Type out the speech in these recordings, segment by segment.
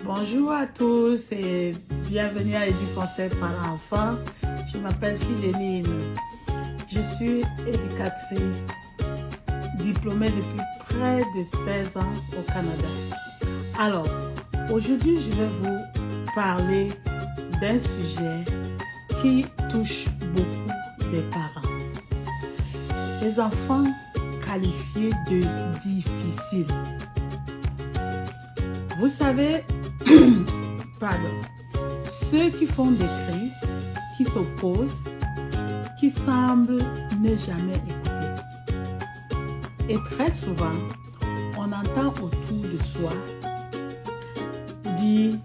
Bonjour à tous et bienvenue à EduConcept par enfant. Je m'appelle Fideline. Je suis éducatrice diplômée depuis près de 16 ans au Canada. Alors, aujourd'hui, je vais vous parler d'un sujet qui touche beaucoup les parents. Les enfants qualifiés de difficiles. Vous savez, ceux qui font des crises, qui s'opposent, qui semblent ne jamais écouter. Et très souvent, on entend autour de soi dire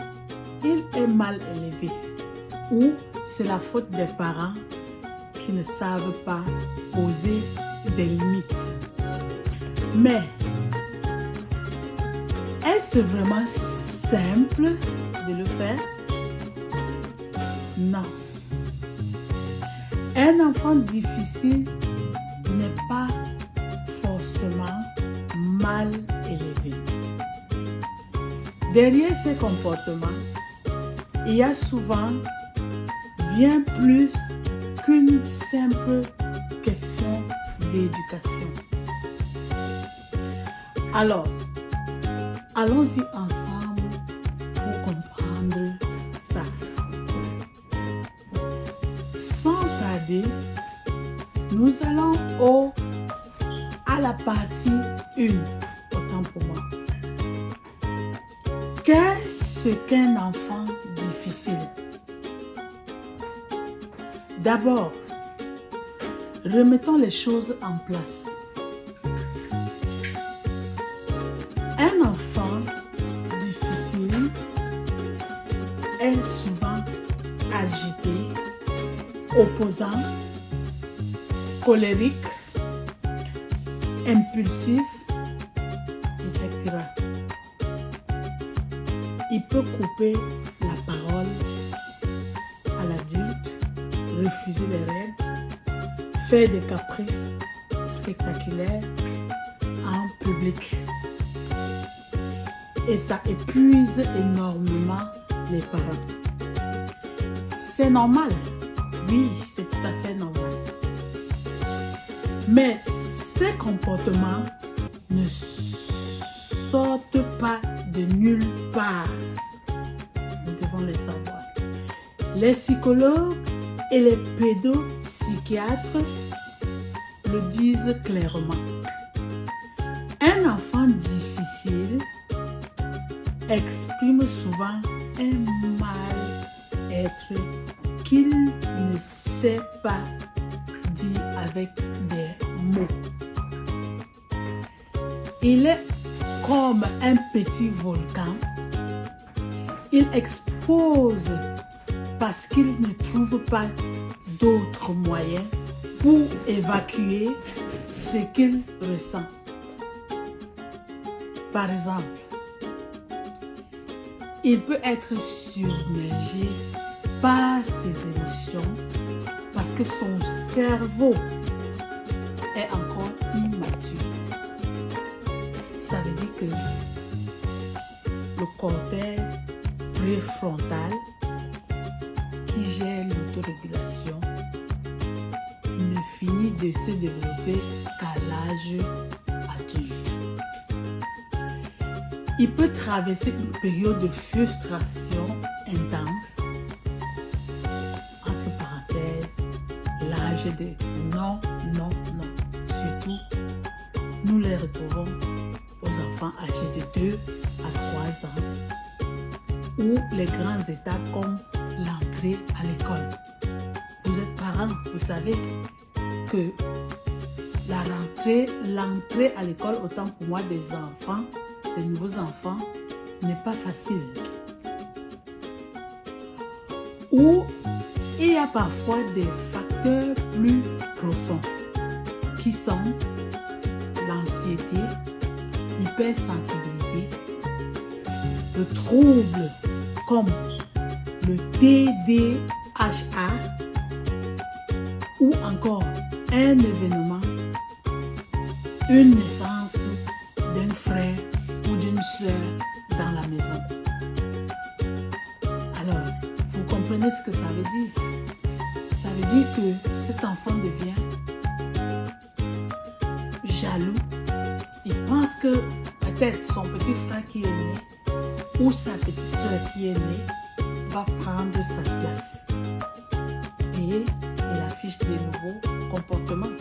« il est mal élevé » ou « c'est la faute des parents qui ne savent pas poser des limites ». Mais est-ce vraiment simple de le faire? Non. Un enfant difficile n'est pas forcément mal élevé. Derrière ces comportements, il y a souvent bien plus qu'une simple question d'éducation. Alors, allons-y ensemble pour comprendre ça. Sans tarder, nous allons à la partie 1, autant pour moi. Qu'est-ce qu'un enfant difficile? D'abord, remettons les choses en place. Un enfant difficile est souvent agité, opposant, colérique, impulsif, etc. Il peut couper la parole à l'adulte, refuser les règles, faire des caprices spectaculaires en public. Et ça épuise énormément les parents. C'est normal. Oui, c'est tout à fait normal. Mais ces comportements ne sortent pas de nulle part. Nous devons les savoir. Les psychologues et les pédopsychiatres le disent clairement. Un enfant difficile exprime souvent un mal-être qu'il ne sait pas dire avec des mots. Il est comme un petit volcan. Il explose parce qu'il ne trouve pas d'autres moyens pour évacuer ce qu'il ressent. Par exemple, il peut être submergé par ses émotions parce que son cerveau est encore immature. Ça veut dire que le cortex préfrontal qui gère l'autorégulation ne finit de se développer qu'à l'âge adulte. Il peut traverser une période de frustration intense, entre parenthèses, l'âge de non. Surtout, nous les retrouvons aux enfants âgés de 2 à 3 ans, ou les grandes étapes comme l'entrée à l'école. Vous êtes parents, vous savez que l'entrée à l'école, autant pour moi des enfants, des nouveaux enfants, n'est pas facile. Ou il y a parfois des facteurs plus profonds qui sont l'anxiété, l'hypersensibilité, le trouble comme le TDAH ou encore un événement, une naissance d'un frère ou d'une sœur dans la maison. comprenez ce que ça veut dire? Ça veut dire que cet enfant devient jaloux. Il pense que peut-être son petit frère qui est né ou sa petite soeur qui est née va prendre sa place. Et il affiche des nouveaux comportements.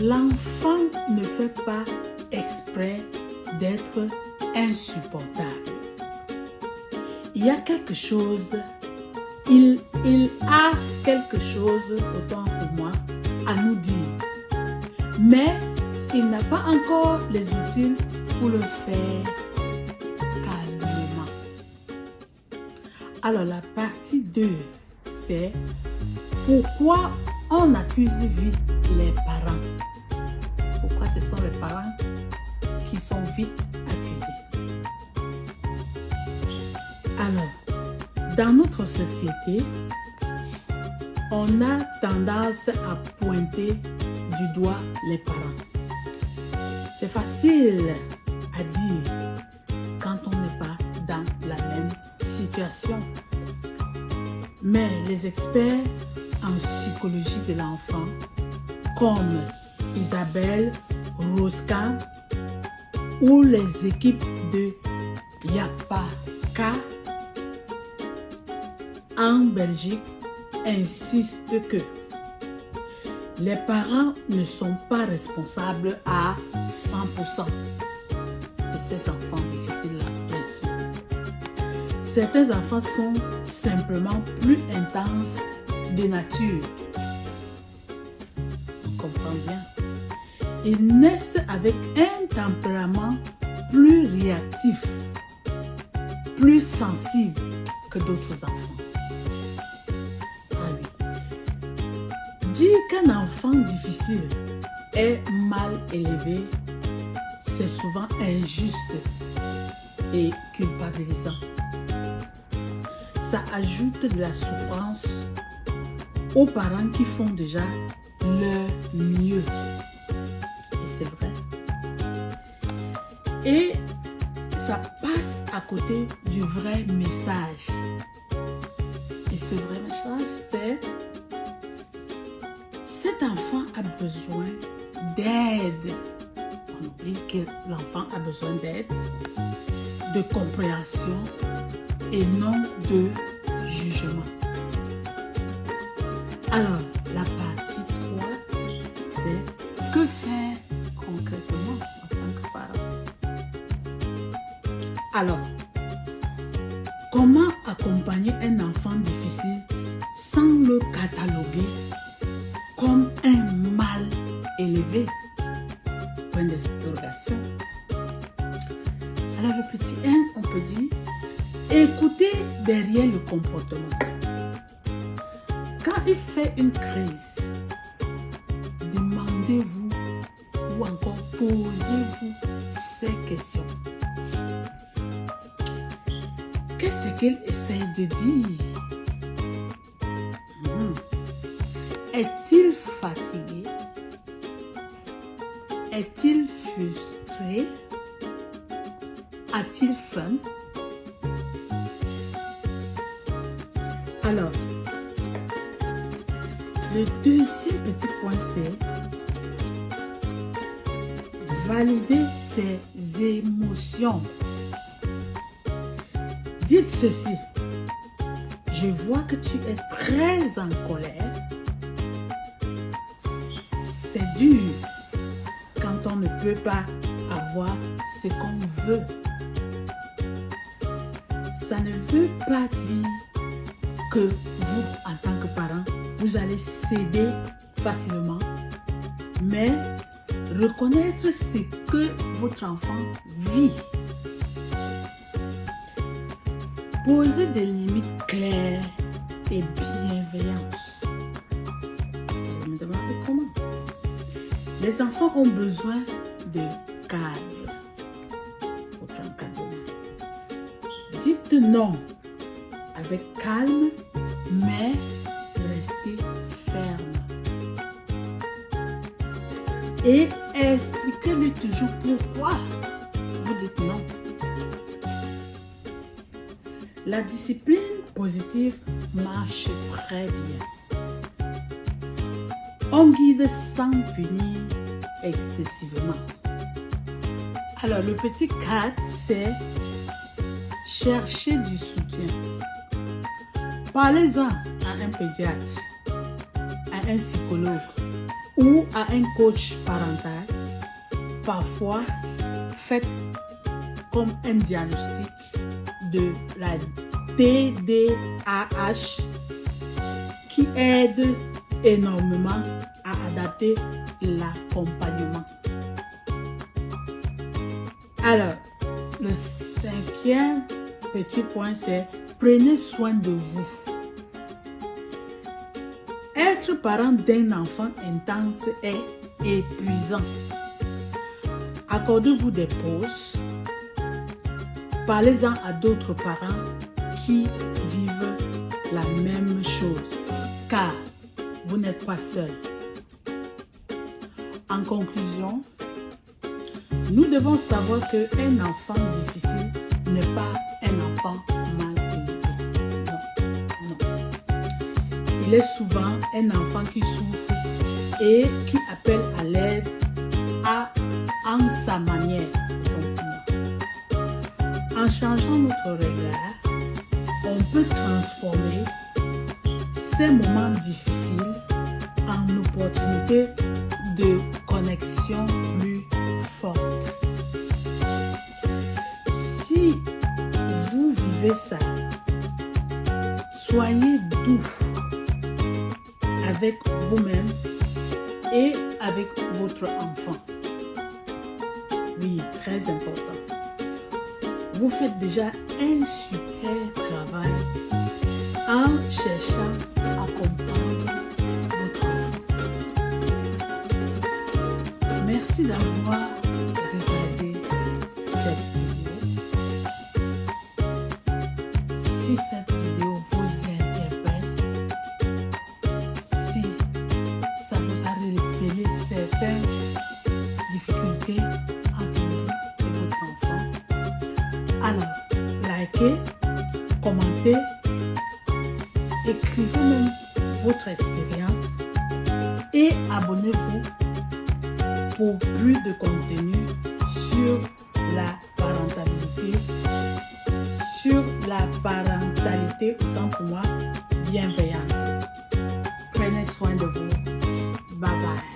L'enfant ne fait pas exprès d'être insupportable. Il y a quelque chose, il a quelque chose, autant pour moi, à nous dire. Mais il n'a pas encore les outils pour le faire calmement. Alors la partie 2, c'est pourquoi on accuse vite les parents. Pourquoi ce sont les parents qui sont vite accusés. Alors, dans notre société, on a tendance à pointer du doigt les parents. C'est facile à dire quand on n'est pas dans la même situation. Mais les experts en psychologie de l'enfant, comme Isabelle Roscan ou les équipes de Yapaka en Belgique, insistent que les parents ne sont pas responsables à 100% de ces enfants difficiles-là, bien sûr. Certains enfants sont simplement plus intenses de nature. On comprend bien. Ils naissent avec un tempérament plus réactif, plus sensible que d'autres enfants. Ah oui. Dire qu'un enfant difficile est mal élevé, c'est souvent injuste et culpabilisant. Ça ajoute de la souffrance aux parents qui font déjà leur mieux. Et c'est vrai. Et ça passe à côté du vrai message. Et ce vrai message, c'est cet enfant a besoin d'aide. On oublie que l'enfant a besoin d'aide, de compréhension et non de jugement. Alors, la partie 3, c'est que faire concrètement en tant que parent. Alors, comment accompagner un enfant difficile sans le cataloguer comme un mal élevé? Point d'interrogation. Alors, le petit 1, on peut dire, écoutez derrière le comportement. Quand il fait une crise, demandez-vous ou encore posez-vous ces questions. Qu'est-ce qu'il essaie de dire? Est-il fatigué? Est-il frustré? A-t-il faim? Alors, le deuxième petit point, c'est valider ses émotions. Dites ceci: je vois que tu es très en colère. C'est dur quand on ne peut pas avoir ce qu'on veut. Ça ne veut pas dire que vous, en tant que parent, vous allez céder facilement, mais reconnaître ce que votre enfant vit. Poser des limites claires et bienveillance. Vous allez me demander comment. Les enfants ont besoin de cadre. Votre encadrement. Dites non avec calme, mais restez ferme. Et expliquez-lui toujours pourquoi vous dites non. La discipline positive marche très bien. On guide sans punir excessivement. Alors, le petit 4, c'est chercher du soutien. Parlez-en à un pédiatre, à un psychologue ou à un coach parental. Parfois, faites comme un diagnostic de la TDAH qui aide énormément à adapter l'accompagnement. Alors, le 5e petit point, c'est prenez soin de vous. Être parent d'un enfant intense est épuisant. Accordez-vous des pauses. Parlez-en à d'autres parents qui vivent la même chose, car vous n'êtes pas seul. En conclusion, nous devons savoir qu'un enfant difficile n'est pas un enfant mal élevé. Non, non. Il est souvent un enfant qui souffre et qui appelle à l'aide en sa manière. En changeant notre regard, on peut transformer ces moments difficiles en opportunités de connexion plus forte. Si vous vivez ça, soyez doux avec vous-même et avec votre enfant. Oui, très important. Vous faites déjà un super travail en cherchant à comprendre votre enfant. Merci d'avoir regardé cette vidéo. Si cette vidéo vous interpelle, si ça vous a révélé certaines difficultés entre vous et votre enfant, alors likez, commentez, écrivez même votre expérience et abonnez-vous pour plus de contenu sur la parentalité, autant pour moi, bienveillante. Prenez soin de vous. Bye bye.